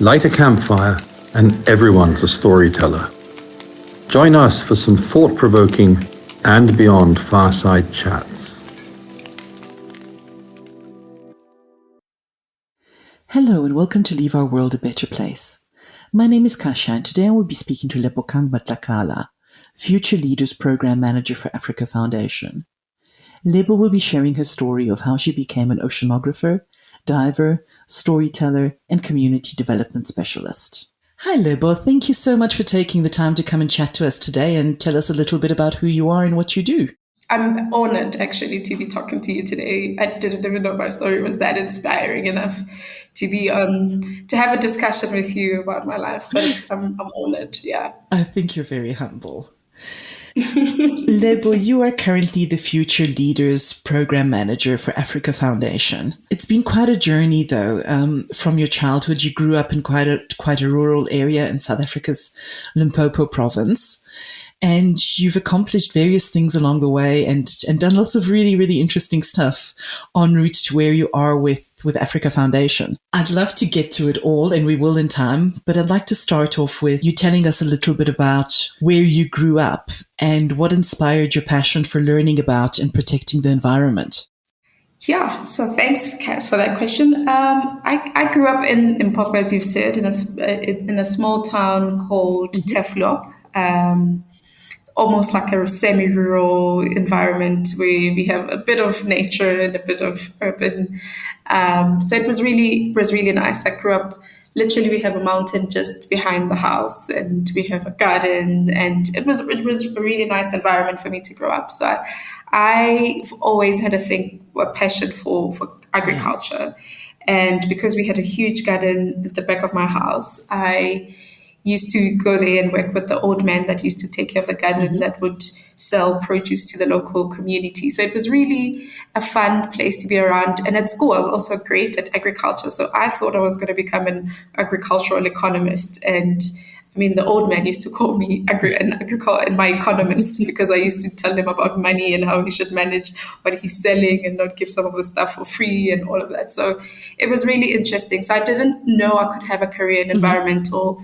Light a campfire and everyone's a storyteller. Join us for some thought-provoking and beyond fireside chats. Hello and welcome to Leave Our World a Better Place. My name is Kasia and today I will be speaking to Lebogang Matlakala, Future Leaders Program Manager for Africa Foundation. Lebo will be sharing her story of how she became an oceanographer, diver, storyteller, and community development specialist. Hi Lebo, thank you so much for taking the time to come and chat to us today and tell us a little bit about who you are and what you do. I'm honored actually to be talking to you today. I didn't even know my story was that inspiring enough to be on to have a discussion with you about my life. But I'm honored. Yeah. I think you're very humble. Lebo, you are currently the Future Leaders Program Manager for Africa Foundation. It's been quite a journey, though. From your childhood, you grew up in quite a rural area in South Africa's Limpopo province. And you've accomplished various things along the way and done lots of really, really interesting stuff en route to where you are with Africa Foundation. I'd love to get to it all, and we will in time, but I'd like to start off with you telling us a little bit about where you grew up and what inspired your passion for learning about and protecting the environment. Yeah, so thanks, Cass, for that question. I grew up in Limpopo, as you've said, in a small town called Teflop. Almost like a semi-rural environment where we have a bit of nature and a bit of urban. So it was really nice. I grew up, literally we have a mountain just behind the house and we have a garden, and it was a really nice environment for me to grow up. So I've always had a passion for agriculture. And because we had a huge garden at the back of my house, I used to go there and work with the old man that used to take care of the garden that would sell produce to the local community. So it was really a fun place to be around. And at school, I was also great at agriculture. So I thought I was going to become an agricultural economist. And I mean, the old man used to call me my economist because I used to tell him about money and how he should manage what he's selling and not give some of the stuff for free and all of that. So it was really interesting. So I didn't know I could have a career in environmental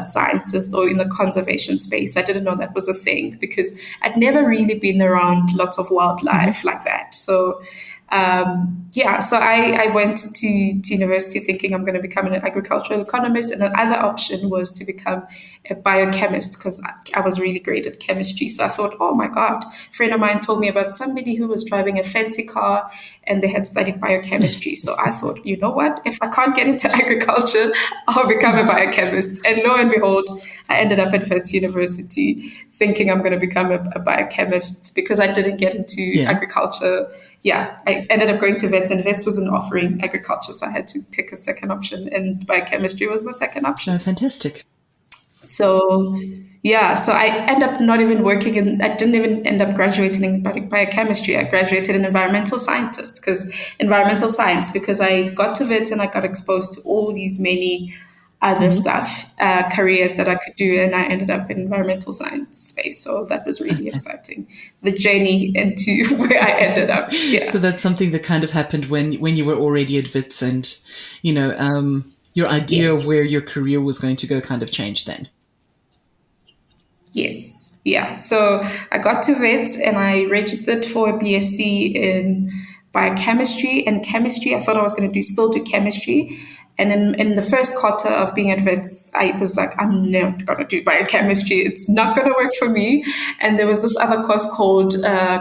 scientist or in the conservation space. I didn't know that was a thing because I'd never really been around lots of wildlife like that. So so I went to university thinking I'm going to become an agricultural economist, and the other option was to become a biochemist because I was really great at chemistry. So I thought, oh my God, a friend of mine told me about somebody who was driving a fancy car and they had studied biochemistry. So I thought, you know what, if I can't get into agriculture, I'll become a biochemist. And lo and behold, I ended up at Wits University thinking I'm going to become a biochemist because I didn't get into agriculture. Yeah, I ended up going to Wits, and Wits wasn't offering agriculture, so I had to pick a second option, and biochemistry was my second option. Oh, fantastic. So I ended up not even I didn't even end up graduating in biochemistry. I graduated in environmental science because I got to Wits and I got exposed to all these many other stuff, careers that I could do, and I ended up in environmental science space. So that was really exciting. The journey into where I ended up. Yeah. So that's something that kind of happened when you were already at Wits, and your idea of where your career was going to go kind of changed then. Yes. Yeah. So I got to Wits and I registered for a BSc in biochemistry and chemistry. I thought I was going to still do chemistry. And in the first quarter of being at Wits, I was like, I'm not going to do biochemistry. It's not going to work for me. And there was this other course called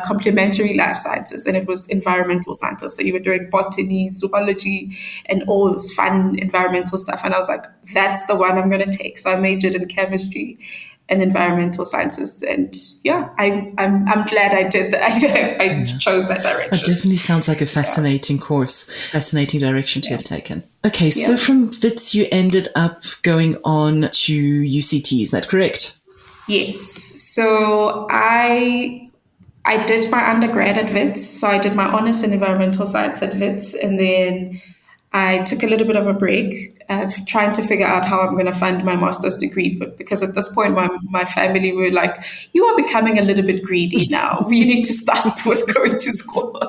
complementary life sciences, and it was environmental sciences. So you were doing botany, zoology, and all this fun environmental stuff. And I was like, that's the one I'm going to take. So I majored in chemistry and environmental sciences, and I'm glad I did that. I chose that direction. It definitely sounds like a fascinating course, fascinating direction to have taken. Okay, so from Wits you ended up going on to UCT, is that correct? Yes. So I did my undergrad at Wits. So I did my honors in environmental science at Wits, and then I took a little bit of a break trying to figure out how I'm going to fund my master's degree. But because at this point, my family were like, you are becoming a little bit greedy now. You need to stop with going to school.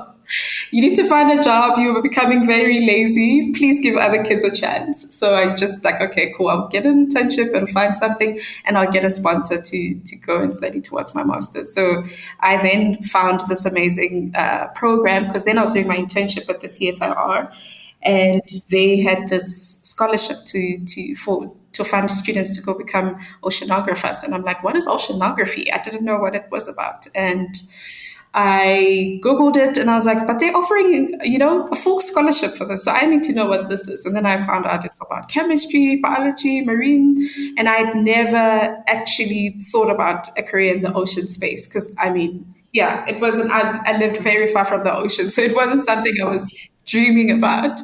You need to find a job. You are becoming very lazy. Please give other kids a chance. So I just like, okay, cool. I'll get an internship and find something, and I'll get a sponsor to go and study towards my master's. So I then found this amazing program, because then I was doing my internship at the CSIR, and they had this scholarship to fund students to go become oceanographers. And I'm like, what is oceanography? I didn't know what it was about. And I Googled it, and I was like, but they're offering, a full scholarship for this. So I need to know what this is. And then I found out it's about chemistry, biology, marine. And I'd never actually thought about a career in the ocean space, because yeah, it wasn't, I lived very far from the ocean. So it wasn't something I was dreaming about.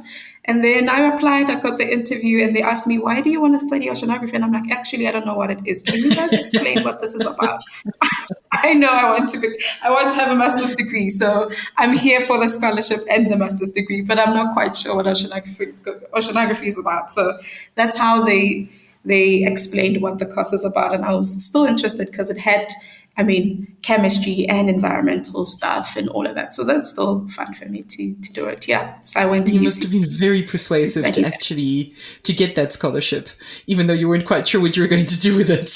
And then I applied, I got the interview, and they asked me, why do you want to study oceanography? And I'm like, actually, I don't know what it is. Can you guys explain what this is about? I know I want to have a master's degree. So I'm here for the scholarship and the master's degree, but I'm not quite sure what oceanography is about. So that's how they explained what the course is about. And I was still interested because it had, chemistry and environmental stuff and all of that. So that's still fun for me to do it. Yeah. So I went to You UC must have been very persuasive to actually to get that scholarship, even though you weren't quite sure what you were going to do with it.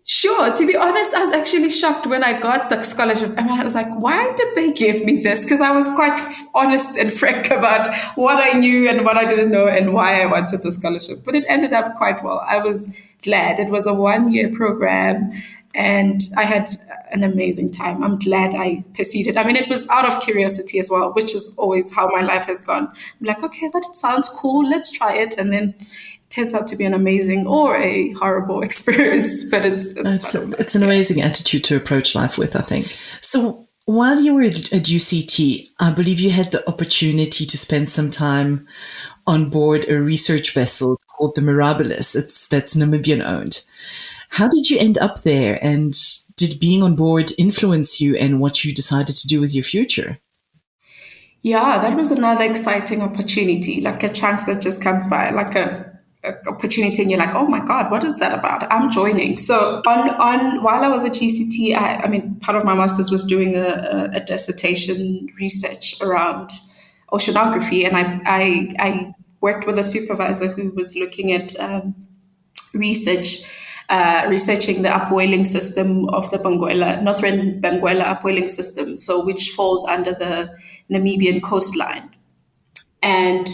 Sure. To be honest, I was actually shocked when I got the scholarship. And I was like, why did they give me this? Because I was quite honest and frank about what I knew and what I didn't know and why I wanted the scholarship. But it ended up quite well. I was glad. It was a 1-year program, and I had an amazing time. I'm glad I pursued it. It was out of curiosity as well, which is always how my life has gone. I'm like, okay, that sounds cool. Let's try it. And then turns out to be an amazing or a horrible experience, but it's an amazing attitude to approach life with, I think. So while you were at UCT, I believe you had the opportunity to spend some time on board a research vessel called the Mirabilis. That's Namibian owned. How did you end up there, and did being on board influence you and what you decided to do with your future? Yeah, that was another exciting opportunity, like a chance that just comes by, like a opportunity, and you're like, oh my God, what is that about? I'm joining. So on while I was at GCT, part of my master's was doing a dissertation research around oceanography, and I worked with a supervisor who was looking at researching the upwelling system of the northern Benguela upwelling system, so which falls under the Namibian coastline. And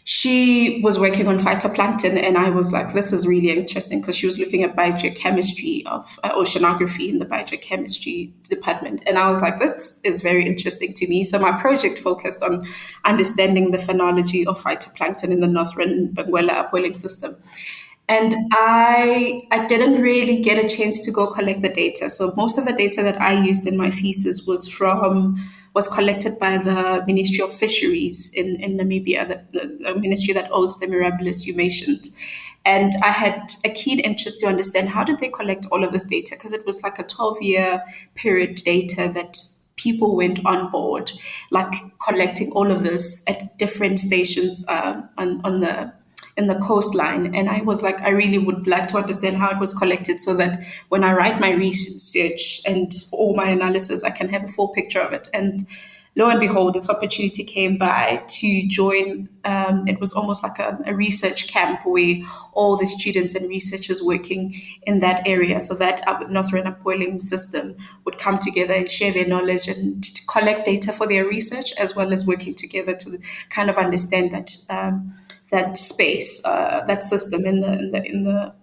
she was working on phytoplankton, and I was like, this is really interesting, because she was looking at biogeochemistry of oceanography in the biogeochemistry department. And I was like, this is very interesting to me. So my project focused on understanding the phenology of phytoplankton in the northern Benguela upwelling system. And I didn't really get a chance to go collect the data. So most of the data that I used in my thesis was collected by the Ministry of Fisheries in Namibia, the ministry that owns the Mirabilis you mentioned. And I had a keen interest to understand, how did they collect all of this data? Because it was like a 12-year period data that people went on board, like collecting all of this at different stations in the coastline. And I was like, I really would like to understand how it was collected, so that when I write my research and all my analysis, I can have a full picture of it. And lo and behold, this opportunity came by to join. It was almost like a research camp where all the students and researchers working in that area, so that northern upwelling system, would come together and share their knowledge and collect data for their research, as well as working together to kind of understand that space, that system in the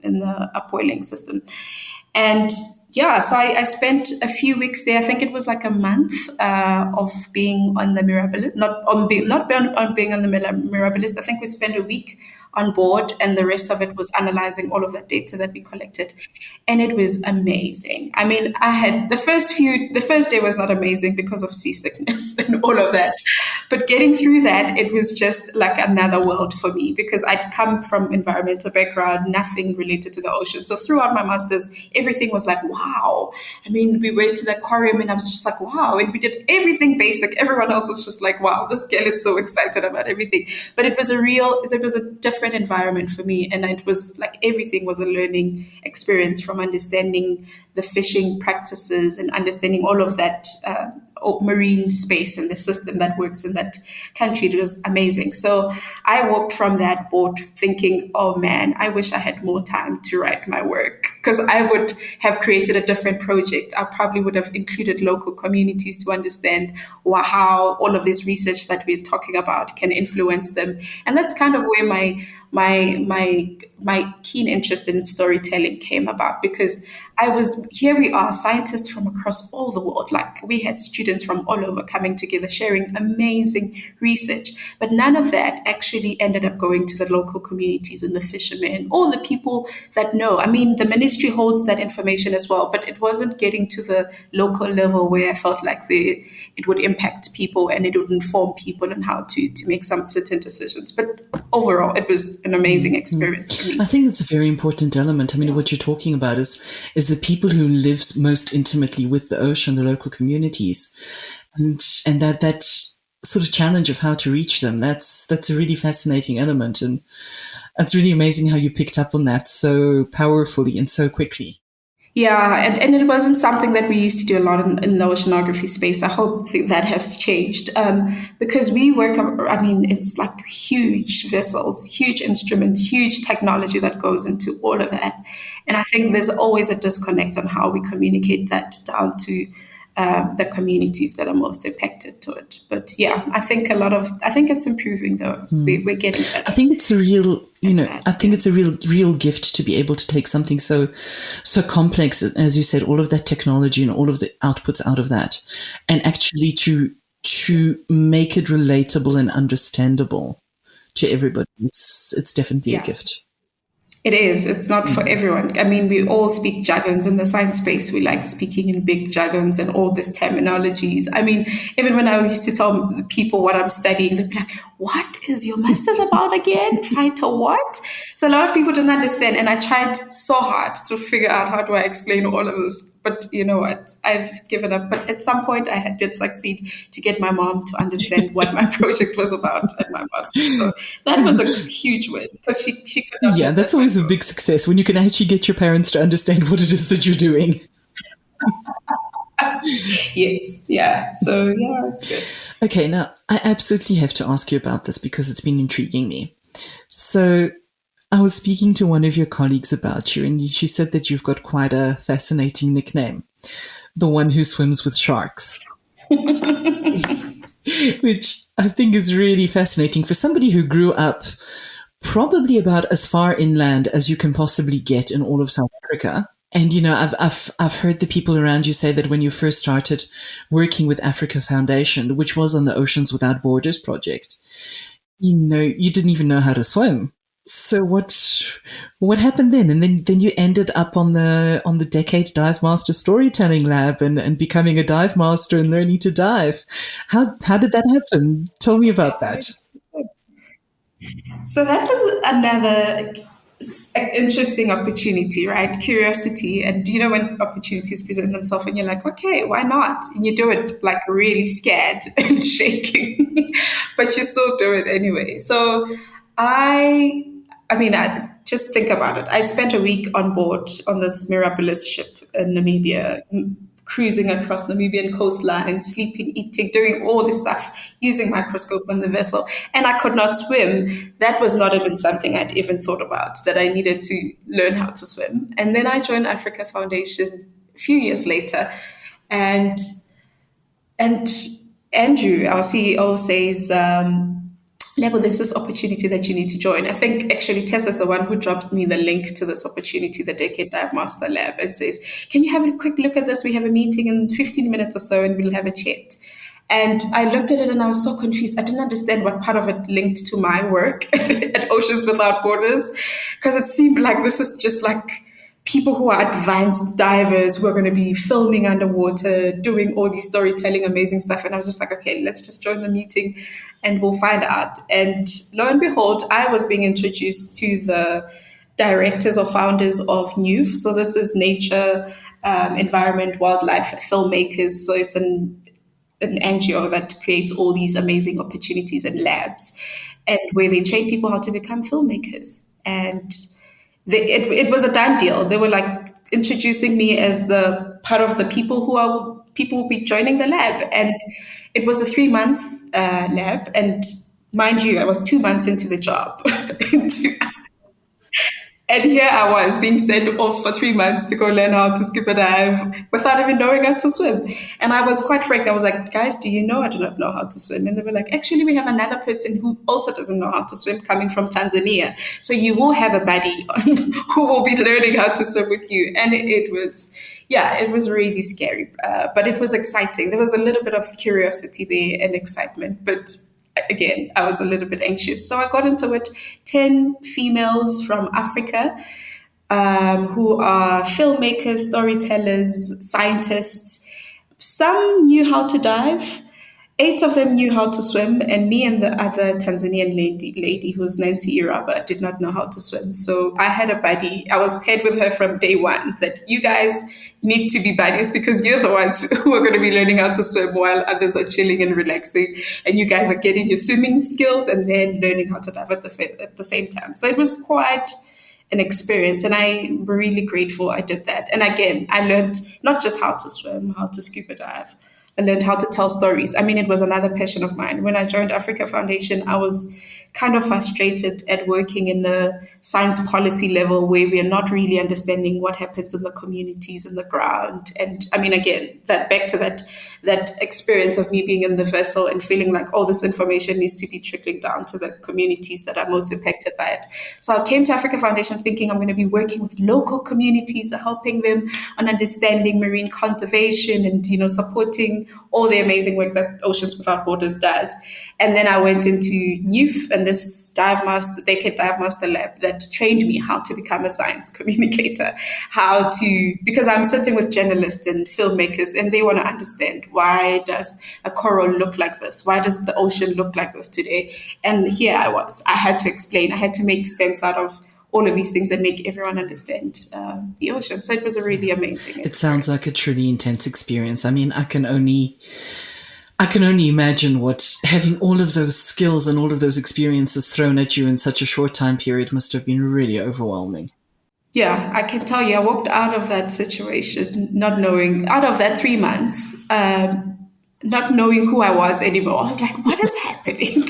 upwelling system. And yeah, so I spent a few weeks there. I think it was like a month of being on the Mirabilis, not being on the Mirabilis. I think we spent a week on board, and the rest of it was analyzing all of that data that we collected. And it was amazing. I had the first day was not amazing because of seasickness and all of that. But getting through that, it was just like another world for me, because I'd come from environmental background, nothing related to the ocean. So throughout my master's, everything was like, wow. We went to the aquarium, and I was just like, wow. And we did everything basic. Everyone else was just like, wow, this girl is so excited about everything. But it was a different environment for me. And it was like everything was a learning experience, from understanding the fishing practices and understanding all of that marine space and the system that works in that country. It was amazing. So I walked from that board thinking, oh man, I wish I had more time to write my work, because I would have created a different project. I probably would have included local communities to understand how all of this research that we're talking about can influence them. And that's kind of where my keen interest in storytelling came about, because here we are, scientists from across all the world. Like, we had students from all over coming together, sharing amazing research, but none of that actually ended up going to the local communities and the fishermen or the people that know. I mean, the ministry holds that information as well, but it wasn't getting to the local level where I felt like it would impact people and it would inform people on how to make some certain decisions. But overall, it was an amazing experience for me. I think it's a very important element. I mean, what you're talking about is the people who live most intimately with the ocean, the local communities, and that sort of challenge of how to reach them. That's a really fascinating element, and it's really amazing how you picked up on that so powerfully and so quickly. Yeah, and it wasn't something that we used to do a lot in the oceanography space. I hope that has changed, because we work, I mean, it's like huge vessels, huge instruments, huge technology that goes into all of that. And I think there's always a disconnect on how we communicate that down to the communities that are most impacted to it. But yeah, I think it's improving though. We're getting better. I think it's a real, it's a real gift to be able to take something so complex, as you said, all of that technology and all of the outputs out of that, and actually to make it relatable and understandable to everybody. It's definitely a gift. It is. It's not for everyone. I mean, we all speak jargons in the science space. We like speaking in big jargons and all these terminologies. I mean, even when I used to tell people what I'm studying, they'd be like, what is your master's about again? Phyto what? So a lot of people don't understand. And I tried so hard to figure out how do I explain all of this. But you know what? I've given up. But at some point, I did succeed to get my mom to understand what my project was about at my master's. So that was a huge win, because she could not. Yeah, that's always a big success when you can actually get your parents to understand what it is that you're doing. Yes. Yeah. So yeah, it's good. Okay, now I absolutely have to ask you about this because it's been intriguing me. So I was speaking to one of your colleagues about you, and she said that you've got quite a fascinating nickname, the one who swims with sharks, which I think is really fascinating for somebody who grew up probably about as far inland as you can possibly get in all of South Africa. And, I've heard the people around you say that when you first started working with Africa Foundation, which was on the Oceans Without Borders project, you didn't even know how to swim. So what happened then? And then you ended up on the Decade Dive Master Storytelling Lab and becoming a dive master and learning to dive. How did that happen? Tell me about that. So that was another interesting opportunity, right? Curiosity. And when opportunities present themselves and you're like, okay, why not? And you do it like really scared and shaking, but you still do it anyway. So I just think about it. I spent a week on board on this Mirabilis ship in Namibia, cruising across Namibian coastline, sleeping, eating, doing all this stuff, using microscope on the vessel. And I could not swim. That was not even something I'd even thought about, that I needed to learn how to swim. And then I joined Africa Foundation a few years later. And Andrew, our CEO, says, Lebo, there's this opportunity that you need to join. I think actually Tessa's the one who dropped me the link to this opportunity, the Decade Dive Master Lab, and says, can you have a quick look at this? We have a meeting in 15 minutes or so and we'll have a chat. And I looked at it and I was so confused. I didn't understand what part of it linked to my work at Oceans Without Borders, because it seemed like this is just like people who are advanced divers who are going to be filming underwater, doing all these storytelling, amazing stuff. And I was just like, okay, let's just join the meeting and we'll find out. And lo and behold, I was being introduced to the directors or founders of NUF. So this is Nature, Environment, Wildlife Filmmakers. So it's an NGO that creates all these amazing opportunities and labs, and where they train people how to become filmmakers. And it was a done deal. They were like introducing me as the part of the people who are people will be joining the lab. And it was a 3-month lab. And mind you, I was 2 months into the job. And here I was being sent off for 3 months to go learn how to scuba dive without even knowing how to swim. And I was quite frank. I was like, guys, do you know I do not know how to swim? And they were like, actually, we have another person who also doesn't know how to swim coming from Tanzania. So you will have a buddy who will be learning how to swim with you. And it was, yeah, it was really scary, but it was exciting. There was a little bit of curiosity there and excitement, but again, I was a little bit anxious. So I got into it. 10 females from Africa who are filmmakers, storytellers, scientists. Some knew how to dive. 8 of them knew how to swim, and me and the other Tanzanian lady who was Nancy Iraba, did not know how to swim. So I had a buddy. I was paired with her from day one that you guys need to be buddies because you're the ones who are going to be learning how to swim while others are chilling and relaxing. And you guys are getting your swimming skills and then learning how to dive at the same time. So it was quite an experience, and I'm really grateful I did that. And again, I learned not just how to swim, how to scuba dive. I learned how to tell stories. I mean, it was another passion of mine. When I joined Africa Foundation, I was kind of frustrated at working in the science policy level where we are not really understanding what happens in the communities and the ground. And I mean, again, that back to that experience of me being in the vessel and feeling like, oh, this information needs to be trickling down to the communities that are most impacted by it. So I came to Africa Foundation thinking I'm going to be working with local communities, helping them on understanding marine conservation and, supporting all the amazing work that Oceans Without Borders does. And then I went into NUF and this decade dive master lab that trained me how to become a science communicator, because I'm sitting with journalists and filmmakers and they want to understand, why does a coral look like this? Why does the ocean look like this today? And here I had to explain, I had to make sense out of all of these things and make everyone understand the ocean. So it was a really amazing experience. It sounds like a truly intense experience. I mean, I can only imagine what having all of those skills and all of those experiences thrown at you in such a short time period must have been really overwhelming. Yeah, I can tell you, I walked out of that situation out of that 3 months, not knowing who I was anymore. I was like, what is happening?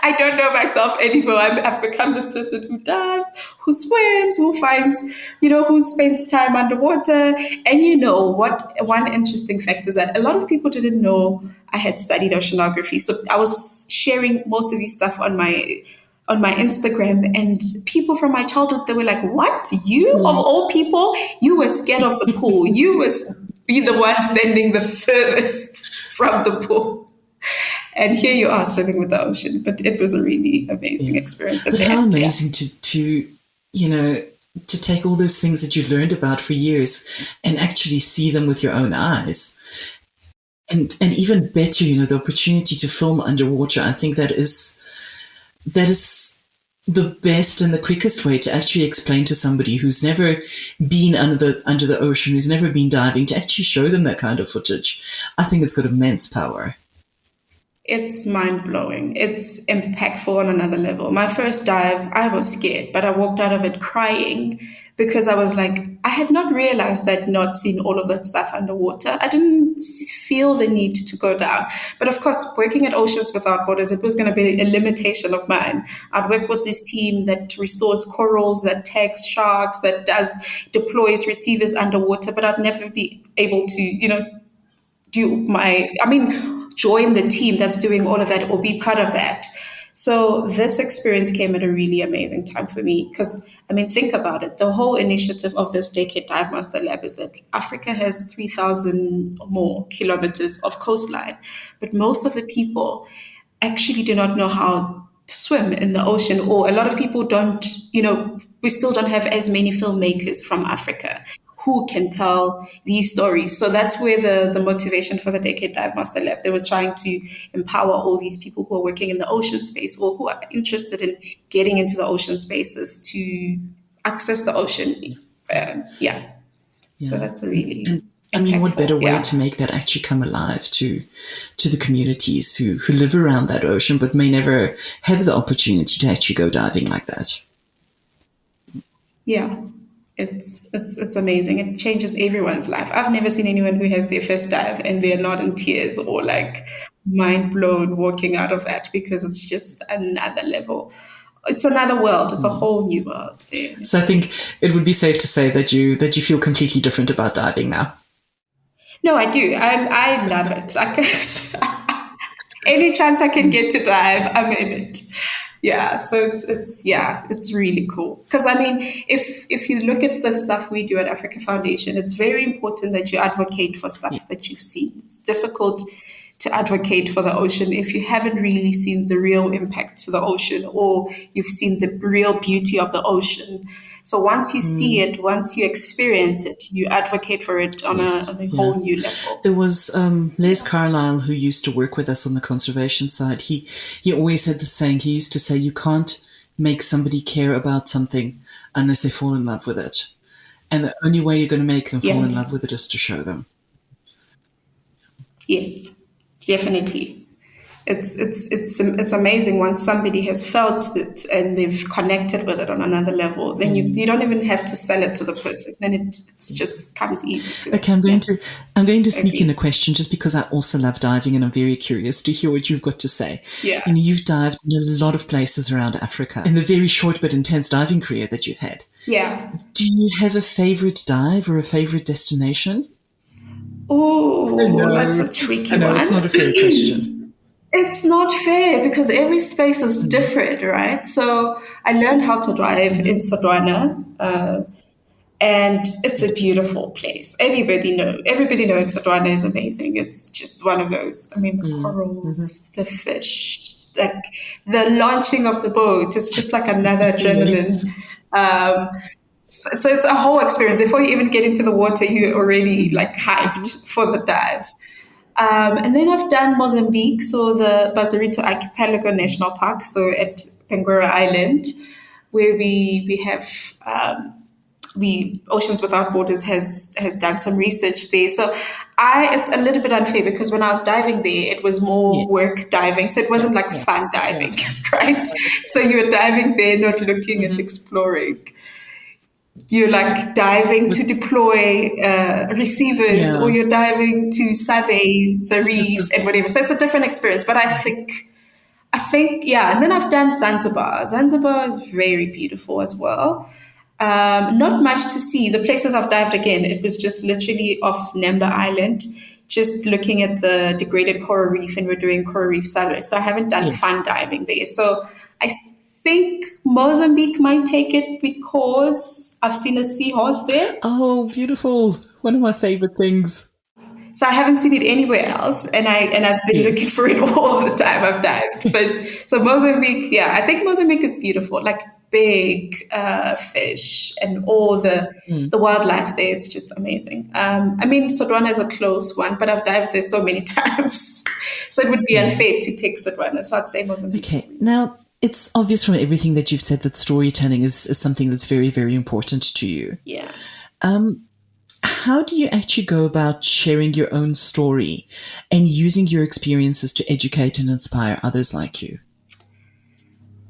I don't know myself anymore. I've become this person who dives, who swims, who finds, who spends time underwater. And what one interesting fact is that a lot of people didn't know I had studied oceanography. So I was sharing most of these stuff on my Instagram, and people from my childhood, they were like, what? You, of all people, you were scared of the pool. You were be the one standing the furthest from the pool. And here you are swimming with the ocean. But it was a really amazing experience. But how amazing to take all those things that you learned about for years and actually see them with your own eyes. And even better, the opportunity to film underwater. I think that is the best and the quickest way to actually explain to somebody who's never been under the ocean, who's never been diving, to actually show them that kind of footage. I think it's got immense power. It's mind-blowing. It's impactful on another level. My first dive, I was scared, but I walked out of it crying because I was like, I had not realized I'd not seen all of that stuff underwater. I didn't feel the need to go down. But of course, working at Oceans Without Borders, it was going to be a limitation of mine. I'd work with this team that restores corals, that tags sharks, that deploys receivers underwater, but I'd never be able to, join the team that's doing all of that or be part of that. So this experience came at a really amazing time for me because, think about it. The whole initiative of this Decade Dive Master Lab is that Africa has 3,000 or more kilometers of coastline, but most of the people actually do not know how to swim in the ocean, or a lot of people don't, we still don't have as many filmmakers from Africa who can tell these stories. So that's where the motivation for the Decade Dive Master Lab, they were trying to empower all these people who are working in the ocean space or who are interested in getting into the ocean spaces to access the ocean. So that's a really... And what better way to make that actually come alive to the communities who live around that ocean but may never have the opportunity to actually go diving like that. Yeah. It's amazing. It changes everyone's life. I've never seen anyone who has their first dive and they're not in tears or like mind blown walking out of that, because it's just another level. It's another world. It's a whole new world there. So It's I think beautiful. it would be safe to say that you feel completely different about diving now. No, I do. I love it. Any chance I can get to dive, I'm in it. Yeah, so it's really cool. Because I mean, if you look at the stuff we do at Africa Foundation, it's very important that you advocate for Yeah. stuff that you've seen. It's difficult to advocate for the ocean if you haven't really seen the real impact to the ocean, or you've seen the real beauty of the ocean. So once you see it, once you experience it, you advocate for it Yes. on a Yeah. whole new level. There was Les Carlisle, who used to work with us on the conservation side. He always had the saying. He used to say, "You can't make somebody care about something unless they fall in love with it, and the only way you're going to make them fall Yeah. in love with it is to show them." Yes, definitely. It's amazing once somebody has felt it and they've connected with it on another level. Then you don't even have to sell it to the person. Then it just comes easy to them. Okay, Yeah, I'm going to sneak in a agreed. question just because I also love diving and I'm very curious to hear what you've got to say. Yeah. You know, you've dived in a lot of places around Africa in the very short but intense diving career that you've had. Yeah. Do you have a favorite dive or a favorite destination? Oh, that's a I tricky know it's one. not a fair question. It's not fair because every space is different, right? So I learned how to drive in Sodwana, and it's a Yes. beautiful place. Everybody knows Yes. Sodwana is amazing. It's just one of those. I mean, the Mm-hmm. corals, the fish, like the launching of the boat is just like another adrenaline. Yes. Um, so it's a whole experience. Before you even get into the water, you're already like Mm-hmm. hyped for the dive. And then I've done Mozambique, so the Bazarito Archipelago National Park, so at Penguera Island, where we have we Oceans Without Borders has done some research there. So it's a little bit unfair because when I was diving there, it was more Yes. work diving, so it Yeah. wasn't like Yeah. fun Yeah. diving, right? So you were diving there, not looking and Mm-hmm. exploring. You're like diving to With, deploy receivers, or yeah. you're diving to survey the reef and whatever. So it's a different experience. But I think, yeah. And then I've done Zanzibar. Zanzibar is very beautiful as well. Not much to see. The places I've dived again, it was just literally off Nemba Island, just looking at the degraded coral reef, and we're doing coral reef survey. So I haven't done Yes. fun diving there. So I think Mozambique might take it because I've seen a seahorse there. Oh, beautiful. One of my favorite things. So I haven't seen it anywhere else, and I've been Yes. looking for it all the time I've dived. But so Mozambique, yeah, I think Mozambique is beautiful, like big fish and all the wildlife there. It's just amazing. I mean, Sodwana is a close one, but I've dived there so many times, so it would be Yeah. unfair to pick Sodwana. So I'd say Mozambique is Okay. really Now, it's obvious from everything that you've said that storytelling is something that's very, very important to you. yeah. How do you actually go about sharing your own story and using your experiences to educate and inspire others like you?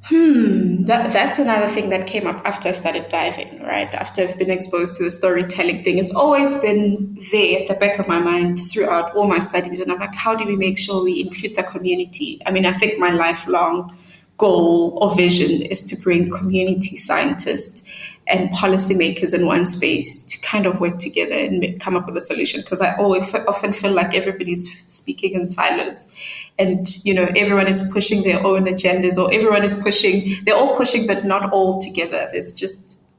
That's another thing that came up after I started diving, right? After I've been exposed to the storytelling thing, it's always been there at the back of my mind throughout all my studies. And I'm like, how do we make sure we include the community? I mean, I think my lifelong goal or vision is to bring community scientists and policymakers in one space to kind of work together and come up with a solution. Because I always often feel like everybody's speaking in silence, and everyone is pushing their own agendas, or everyone is pushing. They're all pushing, but not all together. There's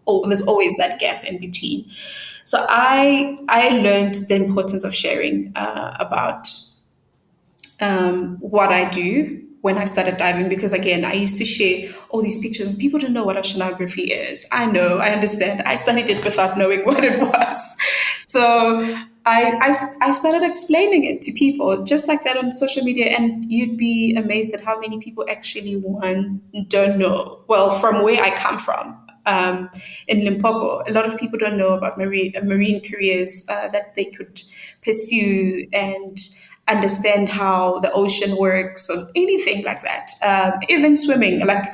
always that gap in between. So I learned the importance of sharing about what I do when I started diving, because again, I used to share all these pictures and people didn't know what oceanography is. I know, I understand. I studied it without knowing what it was. So I started explaining it to people just like that on social media, and you'd be amazed at how many people actually, one, don't know. Well, from where I come from, in Limpopo, a lot of people don't know about marine careers that they could pursue and understand how the ocean works or anything like that. Even swimming, like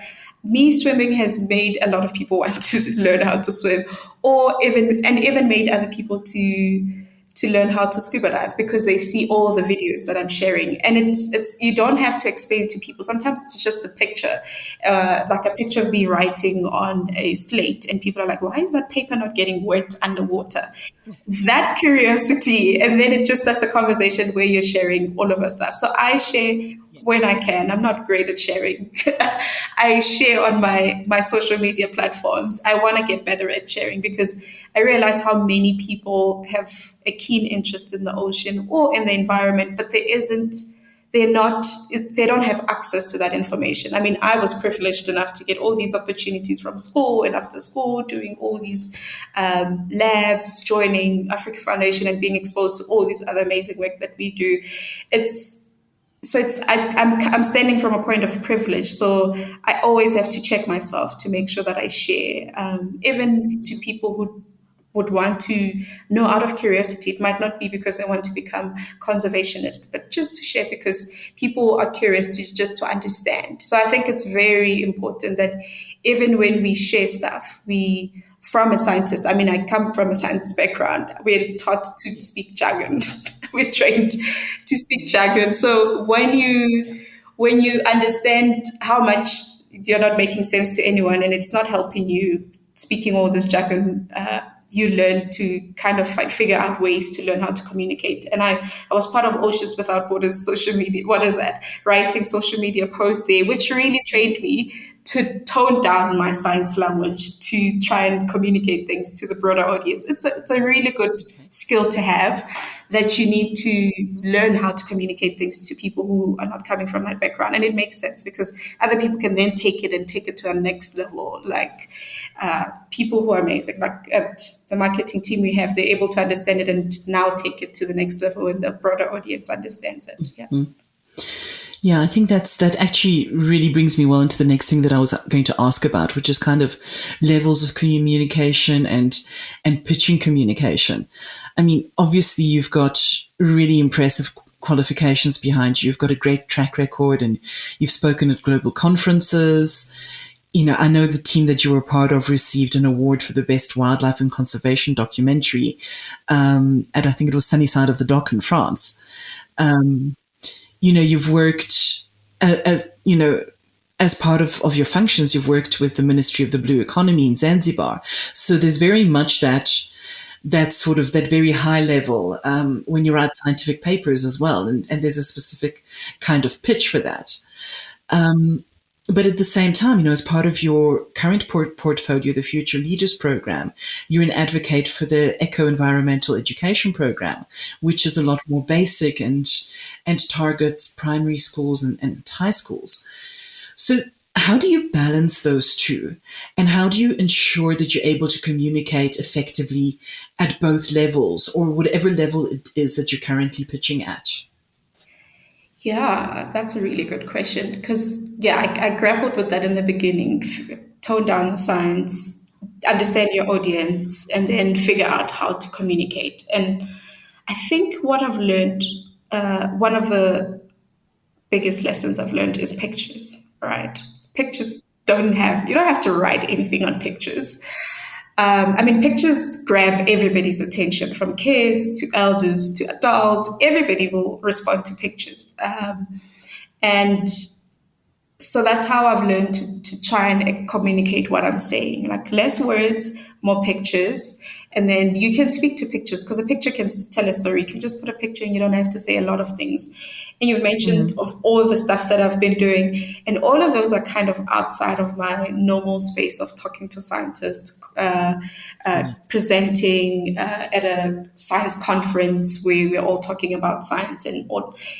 me swimming has made a lot of people want to learn how to swim, or even made other people to learn how to scuba dive because they see all the videos that I'm sharing. And it's you don't have to explain to people. Sometimes it's just a picture, like a picture of me writing on a slate, and people are like, "Why is that paper not getting wet underwater?" That curiosity, and then that's a conversation where you're sharing all of our stuff. So I share when I can. I'm not great at sharing. I share on my social media platforms. I want to get better at sharing because I realize how many people have a keen interest in the ocean or in the environment, but they don't have access to that information. I mean, I was privileged enough to get all these opportunities from school and after school, doing all these labs, joining Africa Foundation and being exposed to all this other amazing work that we do. I'm standing from a point of privilege, so I always have to check myself to make sure that I share, even to people who would want to know out of curiosity. It might not be because they want to become conservationists, but just to share because people are curious just to understand. So I think it's very important that even when we share stuff, from a scientist, I mean, I come from a science background. We're taught to speak jargon. We're trained to speak jargon. So when you understand how much you're not making sense to anyone and it's not helping you speaking all this jargon, you learn to kind of figure out ways to learn how to communicate. And I was part of Oceans Without Borders social media. What is that? Writing social media posts there, which really trained me to tone down my science language to try and communicate things to the broader audience. It's a really good skill to have, that you need to learn how to communicate things to people who are not coming from that background. And it makes sense because other people can then take it to a next level. Like people who are amazing, like at the marketing team we have, they're able to understand it and now take it to the next level and the broader audience understands it. Yeah. Yeah, I think that actually really brings me well into the next thing that I was going to ask about, which is kind of levels of communication and pitching communication. I mean, obviously you've got really impressive qualifications behind you. You've got a great track record and you've spoken at global conferences. You know, I know the team that you were part of received an award for the best wildlife and conservation documentary at, I think it was Sunnyside of the Dock in France. You've worked as part of your functions, you've worked with the Ministry of the Blue Economy in Zanzibar. So there's very much that sort of that very high level when you write scientific papers as well. And there's a specific kind of pitch for that. But at the same time, as part of your current portfolio, the Future Leaders Program, you're an advocate for the Eco-Environmental Education Program, which is a lot more basic and targets primary schools and high schools. So how do you balance those two? And how do you ensure that you're able to communicate effectively at both levels, or whatever level it is that you're currently pitching at? Yeah, that's a really good question because, I grappled with that in the beginning. Tone down the science, understand your audience, and then figure out how to communicate. And I think what I've learned, one of the biggest lessons I've learned is pictures, right? Pictures you don't have to write anything on pictures. Pictures grab everybody's attention, from kids to elders to adults. Everybody will respond to pictures. And so that's how I've learned to try and communicate what I'm saying. Like less words, more pictures. And then you can speak to pictures because a picture can tell a story. You can just put a picture and you don't have to say a lot of things. And you've mentioned of all the stuff that I've been doing. And all of those are kind of outside of my normal space of talking to scientists, presenting at a science conference where we're all talking about science. And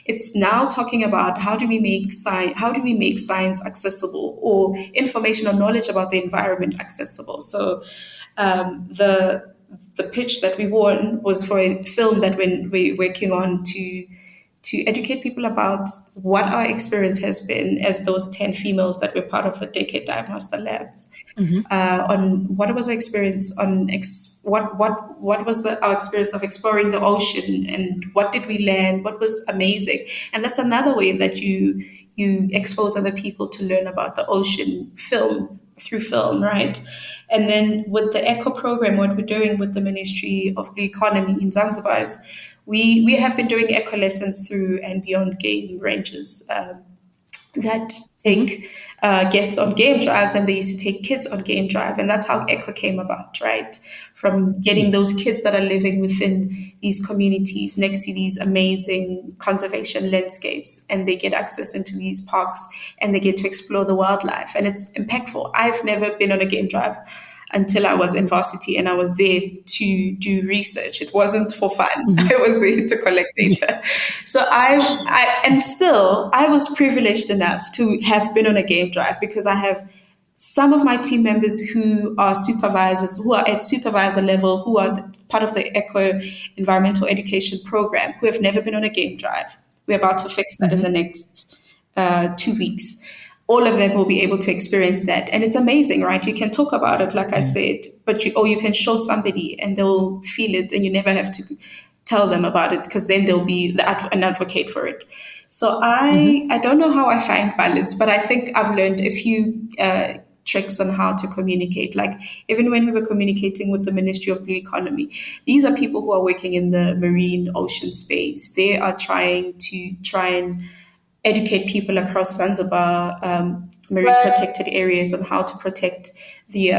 it's now talking about how do we make science accessible, or information or knowledge about the environment accessible. So the pitch that we won was for a film that we're working on to educate people about what our experience has been as those 10 females that were part of the Decade Dive Master Labs. On what was our experience on what was our experience of exploring the ocean, and what did we learn, what was amazing. And that's another way that you you expose other people to learn about the ocean through film, right? And then with the eco program, what we're doing with the Ministry of the Economy in Zanzibar is we have been doing eco lessons through and beyond game ranges. That take guests on game drives, and they used to take kids on game drive, and that's how echo came about, right? From getting those Yes. kids that are living within these communities next to these amazing conservation landscapes, and they get access into these parks, and they get to explore the wildlife, and it's impactful. I've never been on a game drive until I was in varsity, and I was there to do research. It wasn't for fun. I was there to collect data. So and still I was privileged enough to have been on a game drive, because I have some of my team members who are supervisors, who are at supervisor level, who are part of the eco environmental education program, who have never been on a game drive. We're about to fix that in the next 2 weeks. All of them will be able to experience that, and it's amazing, right? You can talk about it, like I said, but you can show somebody and they'll feel it, and you never have to tell them about it, because then they'll be an advocate for it. So I don't know how I find balance, but I think I've learned a few tricks on how to communicate. Like, even when we were communicating with the Ministry of Blue Economy, these are people who are working in the marine ocean space. They are trying and educate people across Zanzibar marine protected areas on how to protect the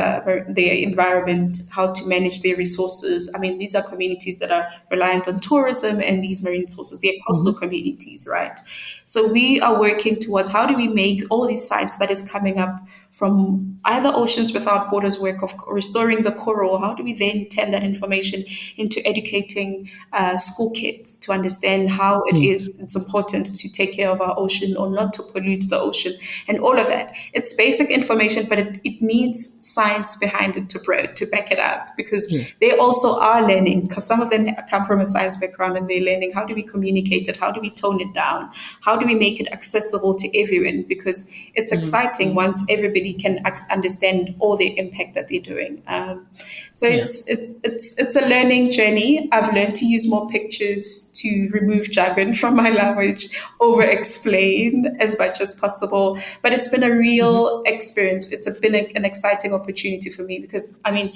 environment, how to manage their resources. I mean, these are communities that are reliant on tourism and these marine sources. They're coastal communities, right? So we are working towards, how do we make all these science that is coming up from either Oceans Without Borders work of restoring the coral, how do we then turn that information into educating school kids to understand how Yes. it's important to take care of our ocean or not to pollute the ocean, and all of that. It's basic information, but it needs science behind it to back it up, because Yes. they also are learning, because some of them come from a science background, and they're learning, how do we communicate it, how do we tone it down, how do we make it accessible to everyone, because it's exciting once everybody can understand all the impact that they're doing. So Yeah. it's a learning journey. I've learned to use more pictures to remove jargon from my language, over explain as much as possible. But it's been a real experience. It's been an exciting opportunity for me, because I mean,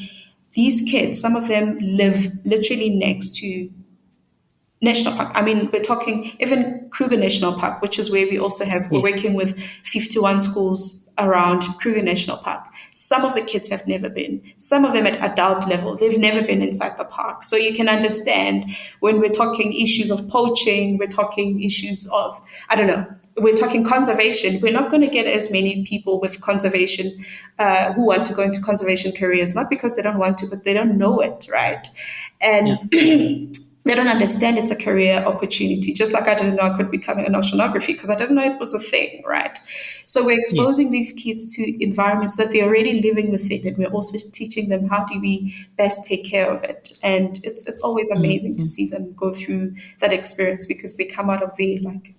these kids, some of them live literally next to national park. I mean, we're talking even Kruger National Park, which is where we're Yes. working with 51 schools around Kruger National Park. Some of the kids have never been. Some of them at adult level, they've never been inside the park. So you can understand, when we're talking issues of poaching, we're talking issues of, I don't know, we're talking conservation. We're not going to get as many people with conservation who want to go into conservation careers, not because they don't want to, but they don't know it, right? Yeah. And they don't understand it's a career opportunity. Just like I didn't know I could become an oceanography, because I didn't know it was a thing, right? So we're Yes. exposing these kids to environments that they're already living within, and we're also teaching them, how do we best take care of it. And it's always amazing to see them go through that experience, because they come out of there like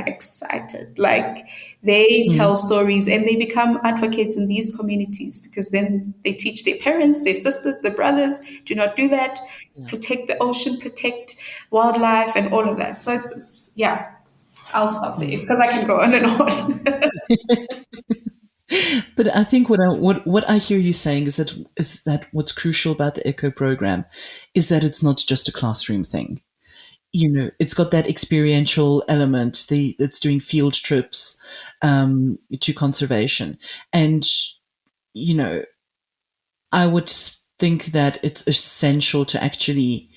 excited, like they tell stories, and they become advocates in these communities, because then they teach their parents, their sisters, their brothers, do not do that, Yeah. protect the ocean, protect wildlife, and all of that. So it's yeah, I'll stop there, because I can go on and on. But I think what I hear you saying is that what's crucial about the Echo program is that it's not just a classroom thing. You know, it's got that experiential element. It's doing field trips to conservation, and you know, I would think that it's essential to actually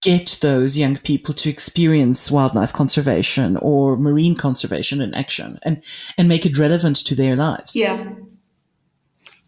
get those young people to experience wildlife conservation or marine conservation in action, and make it relevant to their lives. Yeah,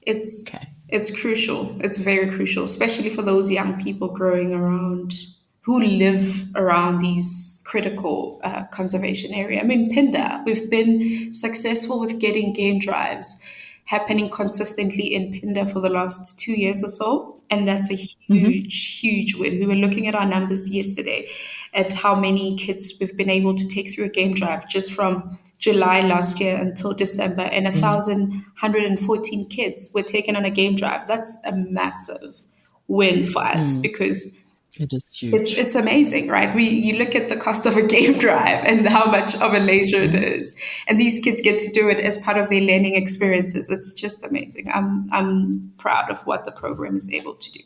it's Okay. it's crucial. It's very crucial, especially for those young people growing around, who live around these critical conservation area. I mean, Pinda, we've been successful with getting game drives happening consistently in Pinda for the last 2 years or so. And that's a huge, huge win. We were looking at our numbers yesterday at how many kids we've been able to take through a game drive just from July last year until December, and 1,114 kids were taken on a game drive. That's a massive win for us, because It is It's huge. it's amazing, right? You look at the cost of a game drive and how much of a leisure it Yeah. is, and these kids get to do it as part of their learning experiences. It's just amazing. I'm proud of what the program is able to do.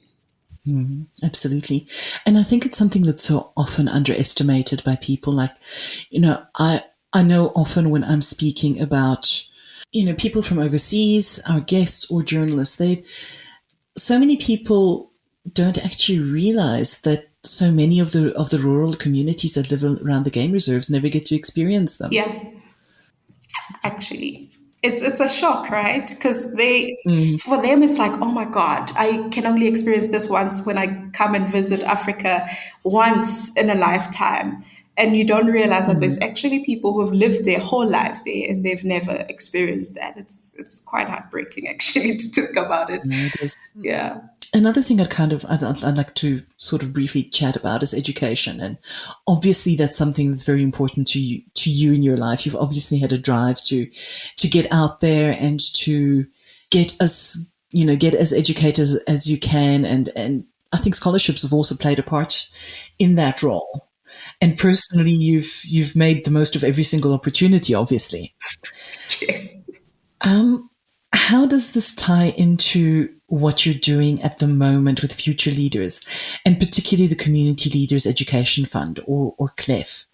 Absolutely. And I think it's something that's so often underestimated by people. Like, I know often when I'm speaking about, people from overseas, our guests or journalists, so many people don't actually realize that so many of the rural communities that live around the game reserves never get to experience them. Yeah, actually, it's a shock, right? Because for them it's like, oh my god, I can only experience this once when I come and visit Africa once in a lifetime. And you don't realize that there's actually people who have lived their whole life there and they've never experienced that. It's quite heartbreaking actually to think about it. Yeah, it is. Yeah. Another thing I'd like to sort of briefly chat about is education, and obviously that's something that's very important to you in your life. You've obviously had a drive to get out there and to get as educated as you can, and I think scholarships have also played a part in that role. And personally, you've made the most of every single opportunity, obviously. Yes. How does this tie into what you're doing at the moment with Future Leaders, and particularly the Community Leaders Education Fund, or CLEF?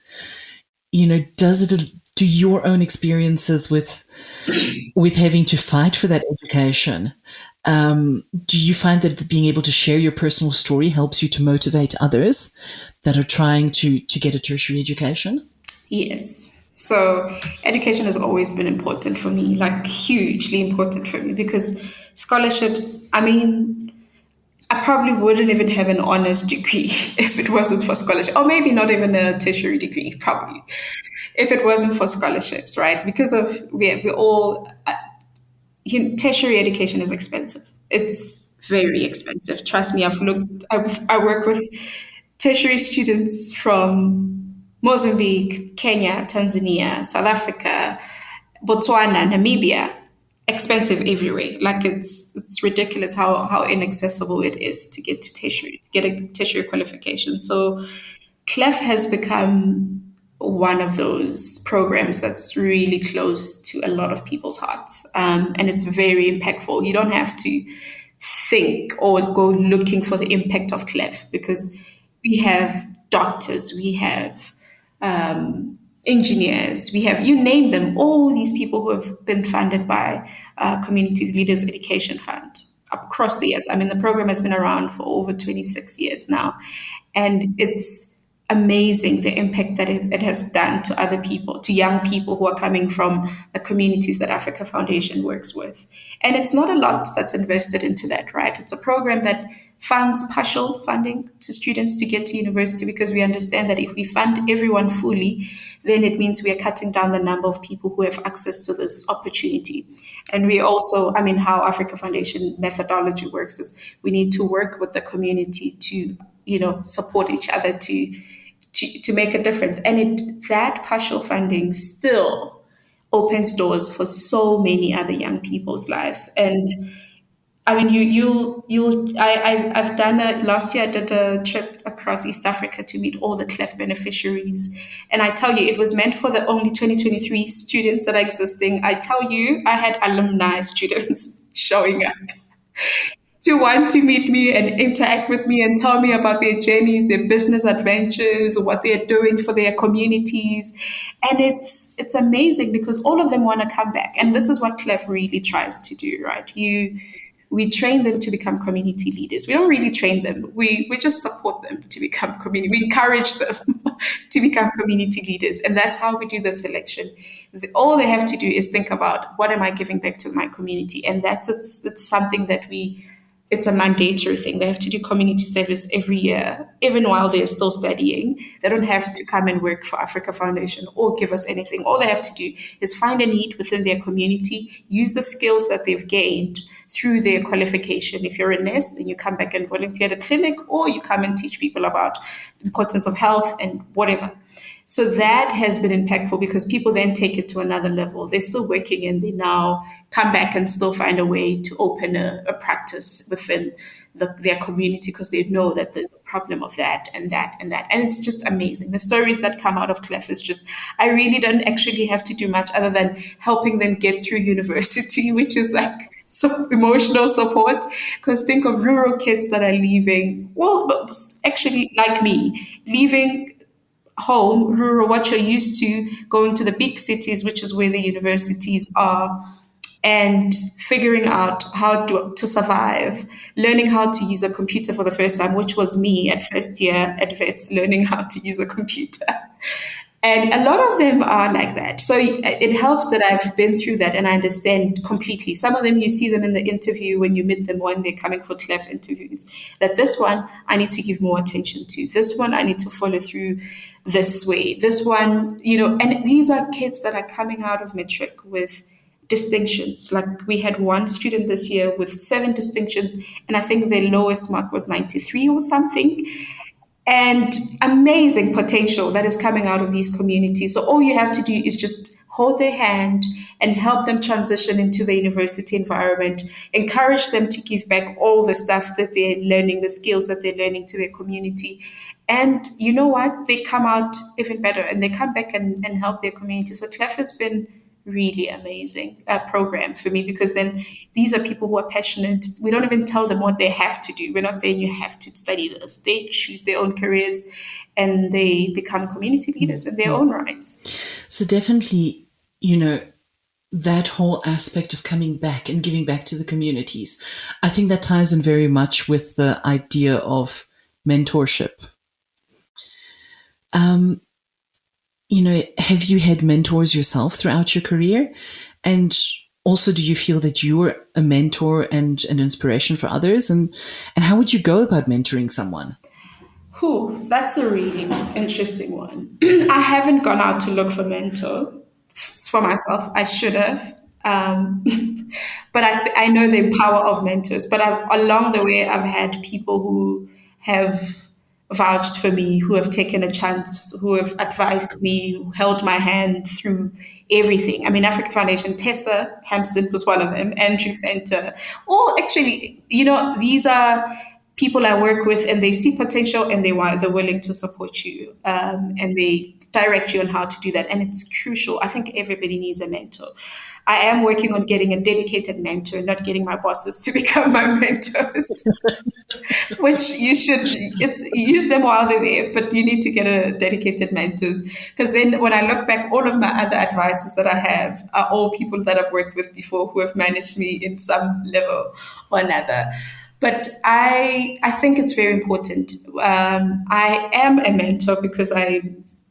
Do your own experiences with having to fight for that education, do you find that being able to share your personal story helps you to motivate others that are trying to get a tertiary education? Yes. So education has always been important for me, like hugely important for me, because scholarships, I mean, I probably wouldn't even have an honors degree if it wasn't for scholarship, or maybe not even a tertiary degree, probably, if it wasn't for scholarships, right? Because we all, tertiary education is expensive. It's very expensive. Trust me, I work with tertiary students from Mozambique, Kenya, Tanzania, South Africa, Botswana, Namibia. Expensive everywhere. Like it's ridiculous how inaccessible it is to get to tertiary, to get a tertiary qualification. So CLEF has become one of those programs that's really close to a lot of people's hearts. And it's very impactful. You don't have to think or go looking for the impact of CLEF, because we have doctors, we have engineers, we have, you name them, all these people who have been funded by Communities Leaders Education Fund across the years. I mean, the program has been around for over 26 years now, and it's amazing the impact that it has done to other people, to young people who are coming from the communities that Africa Foundation works with. And it's not a lot that's invested into that, right? It's a program that funds partial funding to students to get to university, because we understand that if we fund everyone fully, then it means we are cutting down the number of people who have access to this opportunity. And we also, I mean, how Africa Foundation methodology works is we need to work with the community to, support each other to make a difference. And that partial funding still opens doors for so many other young people's lives. And I mean, I've done a, last year I did a trip across East Africa to meet all the CLEF beneficiaries. And I tell you, it was meant for the only 2023 students that are existing. I tell you, I had alumni students showing up to want to meet me and interact with me and tell me about their journeys, their business adventures, what they're doing for their communities. And it's amazing because all of them want to come back. And this is what CLEF really tries to do, right? We train them to become community leaders. We don't really train them. We just support them to become community. We encourage them to become community leaders. And that's how we do the selection. All they have to do is think about, what am I giving back to my community? And it's something that it's a mandatory thing. They have to do community service every year, even while they're still studying. They don't have to come and work for Africa Foundation or give us anything. All they have to do is find a need within their community, use the skills that they've gained through their qualification. If you're a nurse, then you come back and volunteer at a clinic, or you come and teach people about the importance of health and whatever. So that has been impactful because people then take it to another level. They're still working and they now come back and still find a way to open a practice within their community because they know that there's a problem of that and that and that. And it's just amazing. The stories that come out of Clef is just, I really don't actually have to do much other than helping them get through university, which is like emotional support. Because think of rural kids that are leaving, well, actually, like me, leaving home, rural, what you're used to, going to the big cities, which is where the universities are, and figuring out how to survive, learning how to use a computer for the first time, which was me at first year at vets, learning how to use a computer. And a lot of them are like that. So it helps that I've been through that and I understand completely. Some of them, you see them in the interview when you meet them when they're coming for Clef interviews, that this one I need to give more attention to. This one I need to follow through this way. This one, and these are kids that are coming out of matric with distinctions. Like we had one student this year with 7 distinctions, and I think their lowest mark was 93 or something, and amazing potential that is coming out of these communities. So all you have to do is just hold their hand and help them transition into the university environment, encourage them to give back all the stuff that they're learning, the skills that they're learning to their community. And you know what? They come out even better and they come back and help their community. So Clef has been really amazing program for me because then these are people who are passionate. We don't even tell them what they have to do. We're not saying you have to study this. They choose their own careers and they become community leaders in their own rights. So definitely, that whole aspect of coming back and giving back to the communities, I think that ties in very much with the idea of mentorship. Have you had mentors yourself throughout your career? And also, do you feel that you are a mentor and an inspiration for others? And how would you go about mentoring someone? That's a really interesting one. I haven't gone out to look for mentor for myself. I should have. But I know the power of mentors. But along the way, I've had people who have vouched for me, who have taken a chance, who have advised me, who held my hand through everything. I mean, Africa Foundation, Tessa Hampson was one of them, Andrew Fenter. All actually, these are people I work with and they see potential and they're willing to support you and they direct you on how to do that. And it's crucial. I think everybody needs a mentor. I am working on getting a dedicated mentor, not getting my bosses to become my mentors, which you should use them while they're there, but you need to get a dedicated mentor. Because then when I look back, all of my other advices that I have are all people that I've worked with before who have managed me in some level or another. But I think it's very important. I am a mentor because I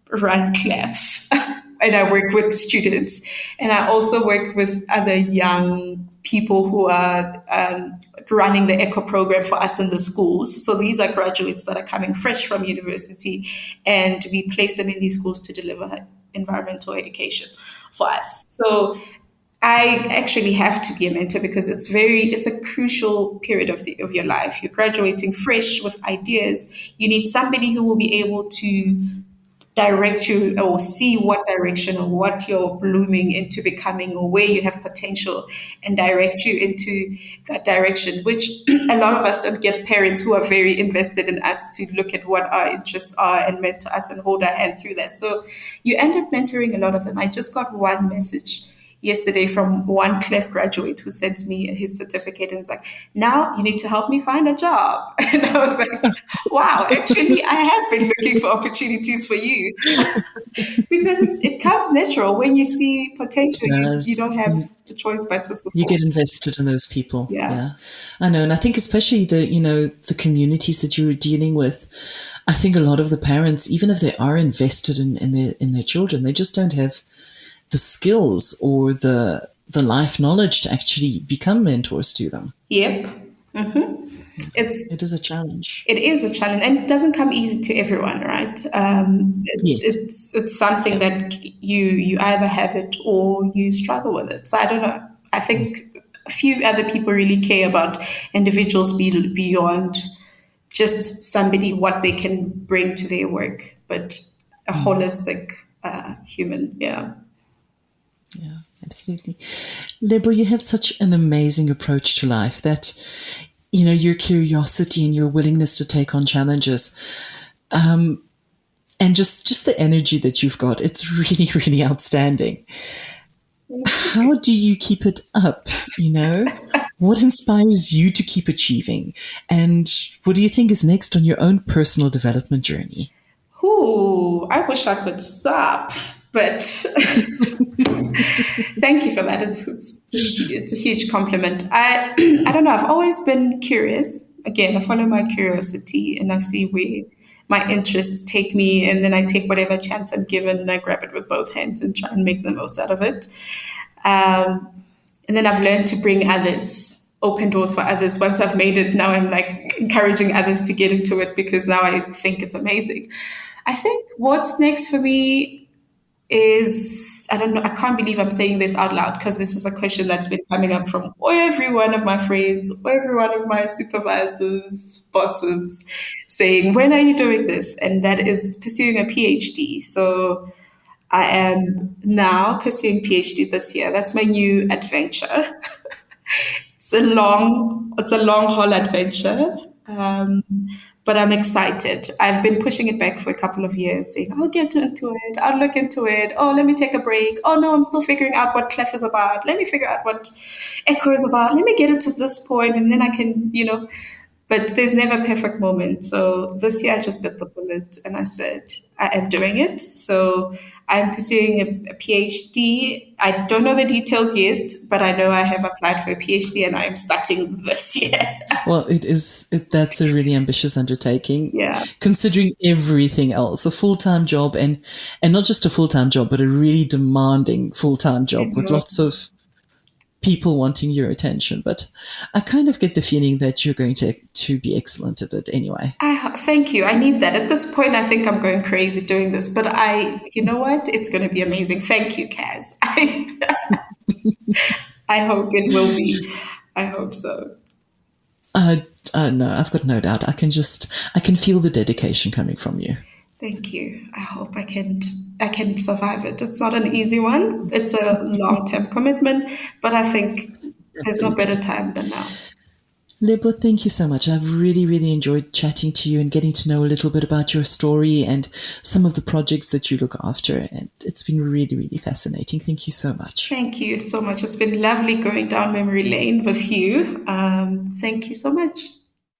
run Clef and I work with students. And I also work with other young people who are running the ECHO program for us in the schools. So these are graduates that are coming fresh from university and we place them in these schools to deliver environmental education for us. So I actually have to be a mentor because it's a crucial period of your life. You're graduating fresh with ideas. You need somebody who will be able to direct you or see what direction or what you're blooming into becoming or where you have potential and direct you into that direction, which a lot of us don't get parents who are very invested in us to look at what our interests are and mentor us and hold our hand through that. So you end up mentoring a lot of them. I just got one message yesterday from one Clef graduate who sent me his certificate and was like, now you need to help me find a job. And I was like, wow, actually, I have been looking for opportunities for you. Because it comes natural when you see potential. You don't have the choice but to support. You get invested in those people. Yeah. I know. And I think especially the communities that you're dealing with, I think a lot of the parents, even if they are invested in their children, they just don't have the skills or the life knowledge to actually become mentors to them. Yep. Mm-hmm. It is a challenge. It is a challenge, and it doesn't come easy to everyone, right? Yes. It's something that you either have it or you struggle with it. So I don't know. I think a few other people really care about individuals beyond just somebody, what they can bring to their work. But a holistic human. Yeah. Yeah, absolutely. Lebo, you have such an amazing approach to life that, your curiosity and your willingness to take on challenges, and just the energy that you've got, it's really, really outstanding. How do you keep it up? What inspires you to keep achieving? And what do you think is next on your own personal development journey? Ooh, I wish I could stop, but thank you for that. It's a huge compliment. I don't know. I've always been curious. Again, I follow my curiosity and I see where my interests take me, and then I take whatever chance I'm given and I grab it with both hands and try and make the most out of it. Um, and then I've learned to bring others, open doors for others. Once I've made it, now I'm like encouraging others to get into it because now I think it's amazing. I think what's next for me is, I don't know, I can't believe I'm saying this out loud because this is a question that's been coming up from every one of my friends, every one of my supervisors, bosses, saying, when are you doing this? And that is pursuing a PhD. So I am now pursuing PhD this year. That's my new adventure. It's a long haul adventure. But I'm excited. I've been pushing it back for a couple of years, saying, I'll get into it, I'll look into it. Oh, let me take a break. Oh no, I'm still figuring out what clef is about. Let me figure out what echo is about. Let me get it to this point and then I can, but there's never a perfect moment. So this year I just bit the bullet and I said, I am doing it. So I'm pursuing a PhD. I don't know the details yet, but I know I have applied for a PhD and I am starting this year. Well, that's a really ambitious undertaking, Yeah. considering everything else, a full-time job and not just a full-time job, but a really demanding full-time job with lots of people wanting your attention. But I kind of get the feeling that you're going to be excellent at it anyway. Thank you. I need that. At this point, I think I'm going crazy doing this, but you know what? It's going to be amazing. Thank you, Kaz. I hope it will be. I hope so. No, I've got no doubt. I can feel the dedication coming from you. Thank you. I hope I can survive it. It's not an easy one. It's a long-term commitment, but I think there's no better time than now. Lebo, thank you so much. I've really, really enjoyed chatting to you and getting to know a little bit about your story and some of the projects that you look after. And it's been really, really fascinating. Thank you so much. Thank you so much. It's been lovely going down memory lane with you. Thank you so much.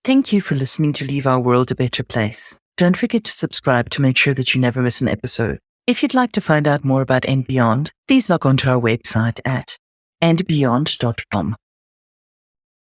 Thank you for listening to Leave Our World a Better Place. Don't forget to subscribe to make sure that you never miss an episode. If you'd like to find out more about And Beyond, please log on to our website at andbeyond.com.